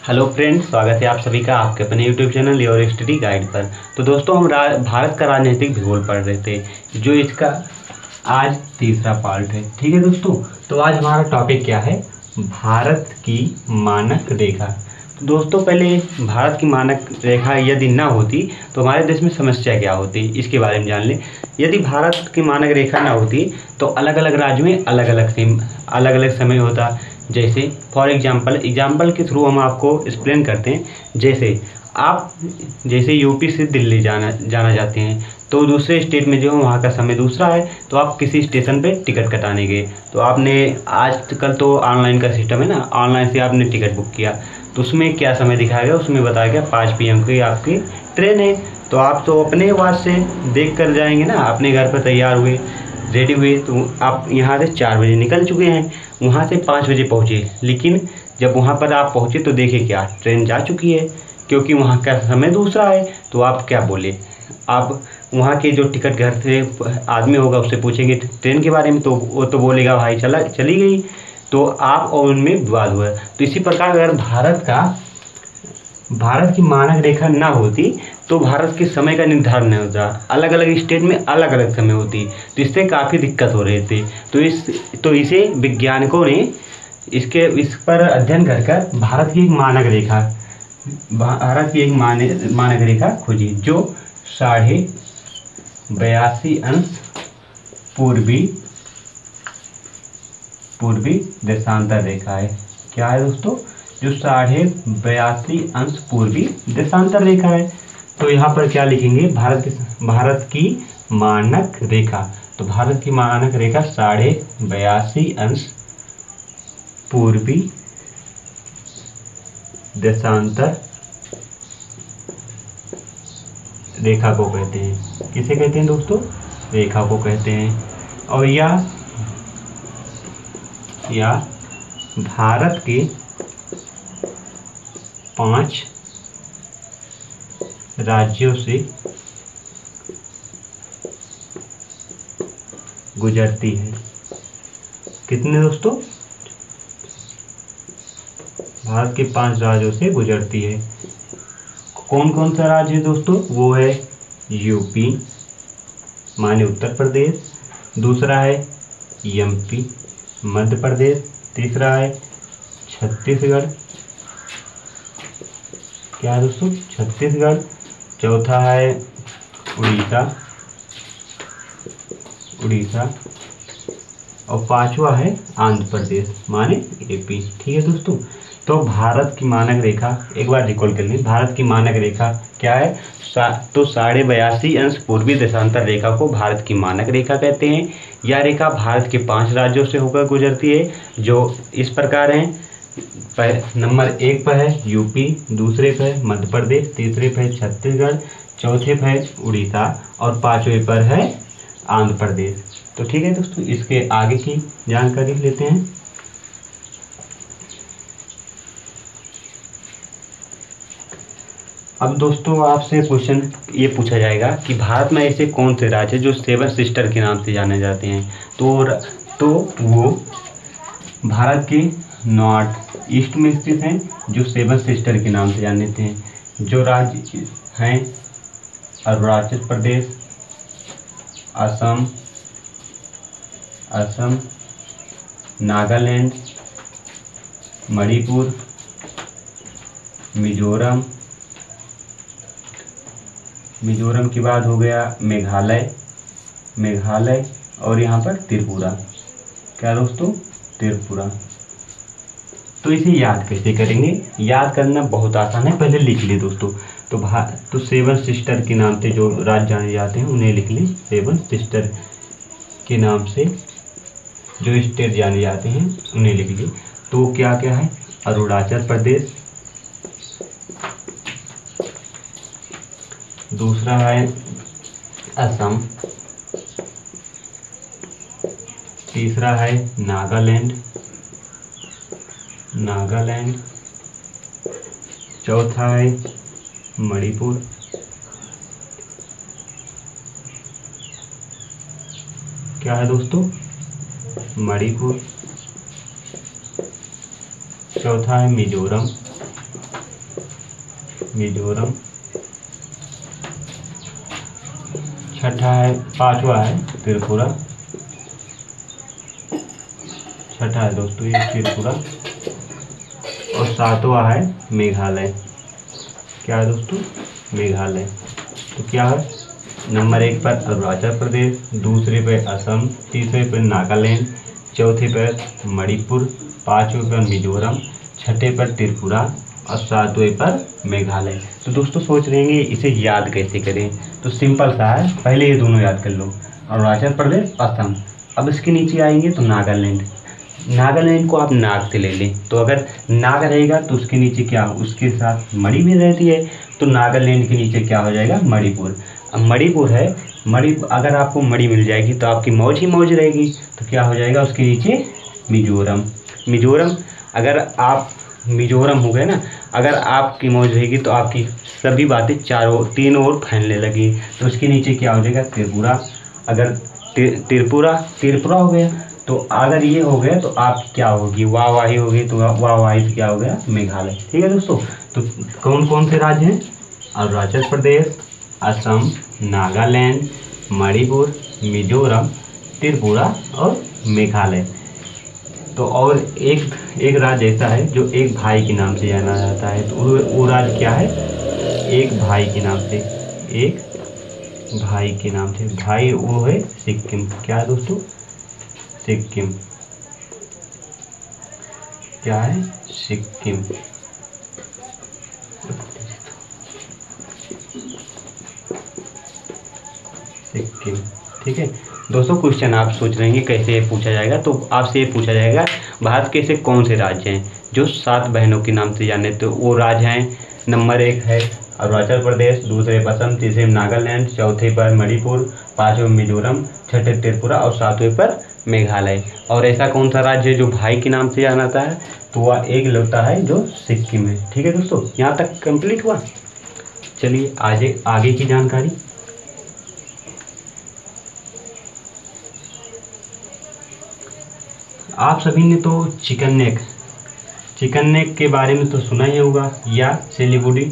Hello friends, स्वागत है आप सभी का आपके अपने YouTube channel your study guide पर। तो दोस्तों हम भारत का राजनीतिक भूगोल पढ़ रहे थे, जो इसका आज तीसरा पार्ट है। ठीक है दोस्तों, तो आज हमारा टॉपिक क्या है? भारत की मानक रेखा। तो दोस्तों पहले भारत की मानक रेखा यदि ना होती तो हमारे देश में समस्या क्या होती, इसके बारे में जान लें। यदि भारत की मानक रेखा ना होती तो अलग अलग राज्यों में अलग अलग समय होता। जैसे फॉर एग्जाम्पल के थ्रू हम आपको एक्सप्लेन करते हैं। जैसे यूपी से दिल्ली जाना चाहते हैं, तो दूसरे स्टेट में जो वहाँ का समय दूसरा है, तो आप किसी स्टेशन पे टिकट कटाने गए, तो आपने आजकल तो ऑनलाइन का सिस्टम है ना, ऑनलाइन से आपने टिकट बुक किया, तो उसमें क्या समय दिखाया गया? उसमें बताया गया 5 PM की आपकी ट्रेन है। तो आप तो अपने आवाज़ से देख कर जाएंगे ना, अपने घर पर तैयार हुए, रेडी हुए, तो आप यहाँ से 4 बजे निकल चुके हैं, वहाँ से 5 बजे पहुँचे। लेकिन जब वहाँ पर आप पहुँचे तो देखे क्या, ट्रेन जा चुकी है, क्योंकि वहाँ का समय दूसरा है। तो आप क्या बोले? आप वहाँ के जो टिकट घर से आदमी होगा उससे पूछेंगे ट्रेन के बारे में, तो वो तो बोलेगा भाई चली गई। तो आप और उनमें विवाद हुआ। तो इसी प्रकार अगर भारत की मानक रेखा ना होती तो भारत के समय का निर्धारण नहीं होता, अलग अलग स्टेट में अलग अलग समय होती, तो इससे काफ़ी दिक्कत हो रही थी। तो इसे वैज्ञानिकों ने इस पर अध्ययन कर भारत की एक मानक रेखा खोजी, जो 82.5 अंश पूर्वी देशांतर रेखा है। क्या है दोस्तों? जो 82.5 अंश पूर्वी देशांतर रेखा है। तो यहाँ पर क्या लिखेंगे? भारत की मानक रेखा। तो भारत की मानक रेखा 82.5 अंश पूर्वी देशांतर रेखा को कहते हैं। किसे कहते हैं दोस्तों? रेखा को कहते हैं। और या भारत के 5 राज्यों से गुजरती है। कितने दोस्तों? भारत के 5 राज्यों से गुजरती है। कौन कौन सा राज्य है दोस्तों? वो है यूपी माने उत्तर प्रदेश, दूसरा है MP मध्य प्रदेश, तीसरा है छत्तीसगढ़। क्या है दोस्तों? छत्तीसगढ़। चौथा है उड़ीसा और 5वां है आंध्र प्रदेश माने AP। ठीक है दोस्तों, तो भारत की मानक रेखा एक बार रिकॉल कर लें। भारत की मानक रेखा क्या है? तो 82.5 अंश पूर्वी देशांतर रेखा को भारत की मानक रेखा कहते हैं। यह रेखा भारत के 5 राज्यों से होकर गुजरती है, जो इस प्रकार हैं। नंबर 1 पर है यूपी, दूसरे पर है मध्य प्रदेश, तीसरे पर है छत्तीसगढ़, चौथे पर है उड़ीसा और 5वें पर है आंध्र प्रदेश। तो ठीक है दोस्तों, इसके आगे की जानकारी लेते हैं। अब दोस्तों आपसे क्वेश्चन ये पूछा जाएगा कि भारत में ऐसे कौन से राज्य जो 7 सिस्टर के नाम से जाने जाते हैं? तो वो भारत के नॉर्थ ईस्ट में स्थित हैं, जो 7 सिस्टर के नाम से जाने जाते हैं। जो राज्य हैं अरुणाचल प्रदेश, असम, नागालैंड, मणिपुर, मिजोरम के बाद हो गया मेघालय और यहाँ पर त्रिपुरा। क्या दोस्तों? त्रिपुरा। तो इसे याद कैसे करेंगे? याद करना बहुत आसान है, पहले लिख ले दोस्तों। तो 7 सिस्टर के नाम से जो राज्य जाने जाते हैं उन्हें लिख लें। 7 सिस्टर के नाम से जो स्टेट जाने जाते हैं उन्हें लिख लें। तो क्या क्या है? अरुणाचल प्रदेश, दूसरा है असम, तीसरा है नागालैंड, चौथा है मणिपुर, क्या है दोस्तों? मणिपुर। चौथा है मिजोरम मिजोरम, छठा है, पांचवा है त्रिपुरा, छठा है दोस्तों ये त्रिपुरा, और सातवां है मेघालय। क्या है दोस्तों? मेघालय। तो क्या है, नंबर 1 पर अरुणाचल प्रदेश, दूसरे पर असम, तीसरे पर नागालैंड, चौथे पर मणिपुर, पांचवें पर मिजोरम, छठे पर त्रिपुरा और सातवें पर मेघालय। तो दोस्तों सोच रहे हैं इसे याद कैसे करें, तो सिंपल सा है, पहले ये दोनों याद कर लो, अरुणाचल प्रदेश, असम। अब इसके नीचे आएंगे तो नागालैंड, नागालैंड को आप नाग से ले लें, तो अगर नाग रहेगा तो उसके नीचे क्या, उसके साथ मणि भी रहती है, तो नागालैंड के नीचे क्या हो जाएगा, मणिपुर। अब मणिपुर है, अगर आपको मणि मिल जाएगी तो आपकी मौज ही मौज रहेगी, तो क्या हो जाएगा उसके नीचे मिजोरम। मिजोरम, अगर आप मिजोरम हो गए ना, अगर आपकी मौज रहेगी तो आपकी सभी बातें तीनों ओर फैलने लगी, तो उसके नीचे क्या हो जाएगा, त्रिपुरा। अगर त्रिपुरा हो गया, तो अगर ये हो गया तो आप क्या होगी, वाहवाही होगी, तो वाहवाही से क्या हो गया, मेघालय। ठीक है दोस्तों, तो कौन कौन से राज्य हैं, अरुणाचल प्रदेश, असम, नागालैंड, मणिपुर, मिजोरम, त्रिपुरा और मेघालय। तो और एक राज्य ऐसा है जो एक भाई के नाम से जाना जाता है, तो वो राज्य क्या है, एक भाई के नाम से, एक भाई के नाम से, भाई वो है सिक्किम। क्या है दोस्तों, सिक्किम। क्या है, सिक्किम। सिक्किम। ठीक है दोस्तों, क्वेश्चन आप सोच रहे हैं कैसे पूछा जाएगा, तो आपसे ये पूछा जाएगा भारत के ऐसे कौन से राज्य हैं जो 7 बहनों के नाम से जाने, तो वो राज्य हैं, नंबर 1 है अरुणाचल प्रदेश, दूसरे पर असम, तीसरे में नागालैंड, चौथे पर मणिपुर, पांचवें मिजोरम, छठे त्रिपुरा और सातवें पर मेघालय। और ऐसा कौन सा राज्य है जो भाई के नाम से जाना जाता है, तो वह एक लगता है जो सिक्किम है। ठीक है दोस्तों, यहाँ तक कंप्लीट हुआ। चलिए आगे की जानकारी। आप सभी ने तो चिकन नेक के बारे में तो सुना ही होगा, या सिलीगुड़ी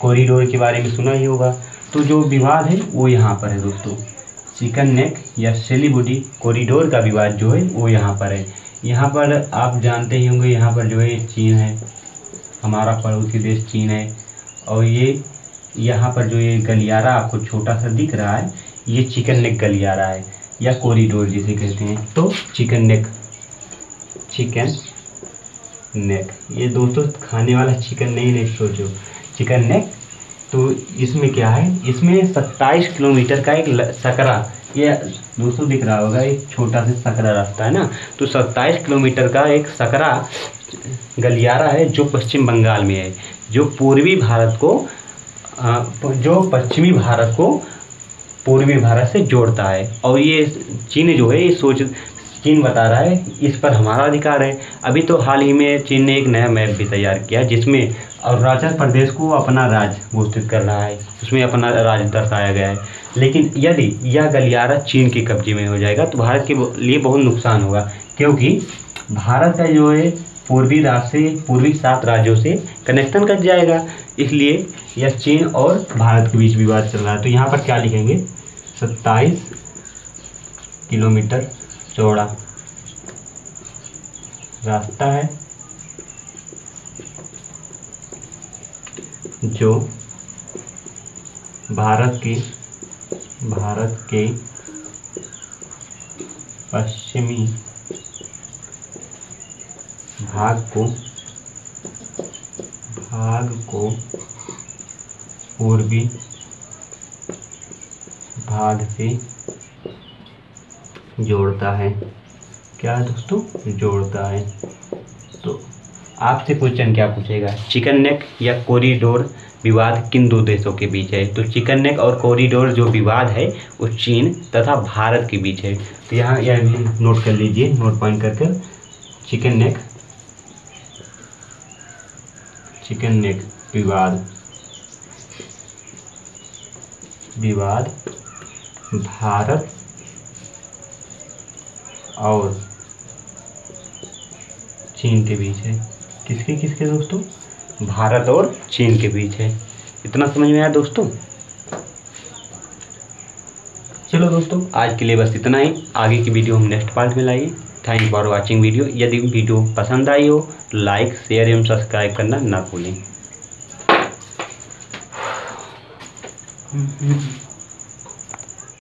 कॉरिडोर के बारे में सुना ही होगा। तो जो विवाद है वो यहाँ पर है दोस्तों, चिकन नेक या सिलीगुड़ी कॉरिडोर का विवाद जो है वो यहाँ पर है। यहाँ पर आप जानते ही होंगे, यहाँ पर जो है चीन है, हमारा पड़ोसी देश चीन है, और ये यहाँ पर जो ये गलियारा आपको छोटा सा दिख रहा है, ये चिकन नेक गलियारा है या कॉरिडोर जिसे कहते हैं। तो चिकन नेक, ये दोस्तों खाने वाला चिकन नहीं सोचो, चिकन नेक। तो इसमें क्या है, इसमें 27 किलोमीटर का एक सकरा, ये दोस्तों दिख रहा होगा, एक छोटा सा सकरा रास्ता है ना, तो 27 किलोमीटर का एक सकरा गलियारा है जो पश्चिम बंगाल में है, जो पश्चिमी भारत को पूर्वी भारत से जोड़ता है। और ये चीन जो है, चीन बता रहा है इस पर हमारा अधिकार है। अभी तो हाल ही में चीन ने एक नया मैप भी तैयार किया जिसमें अरुणाचल प्रदेश को अपना राज्य घोषित कर रहा है, उसमें अपना राज्य दर्शाया गया है। लेकिन यदि यह गलियारा चीन के कब्जे में हो जाएगा तो भारत के लिए बहुत नुकसान होगा, क्योंकि भारत का जो है पूर्वी 7 राज्यों से कनेक्शन कट जाएगा। इसलिए यह चीन और भारत के बीच विवाद चल रहा है। तो यहाँ पर क्या लिखेंगे, 27 किलोमीटर चौड़ा रास्ता है जो भारत के पश्चिमी भाग को पूर्वी भाग से जोड़ता है। क्या है दोस्तों, जोड़ता है। तो आपसे क्वेश्चन क्या पूछेगा, चिकन नेक या कॉरिडोर विवाद किन 2 देशों के बीच है। तो चिकन नेक और कॉरिडोर जो विवाद है वो चीन तथा भारत के बीच है। तो यहाँ यह भी नोट कर लीजिए, नोट पॉइंट करके, चिकन नेक विवाद भारत और चीन के बीच है। किसके दोस्तों, भारत और चीन के बीच है। इतना समझ में आया दोस्तों? चलो दोस्तों, आज के लिए बस इतना ही। आगे की वीडियो हम नेक्स्ट पार्ट में लाएंगे। Thank for watching video. यदि वीडियो पसंद आई हो तो लाइक, शेयर एवं सब्सक्राइब करना ना भूलें।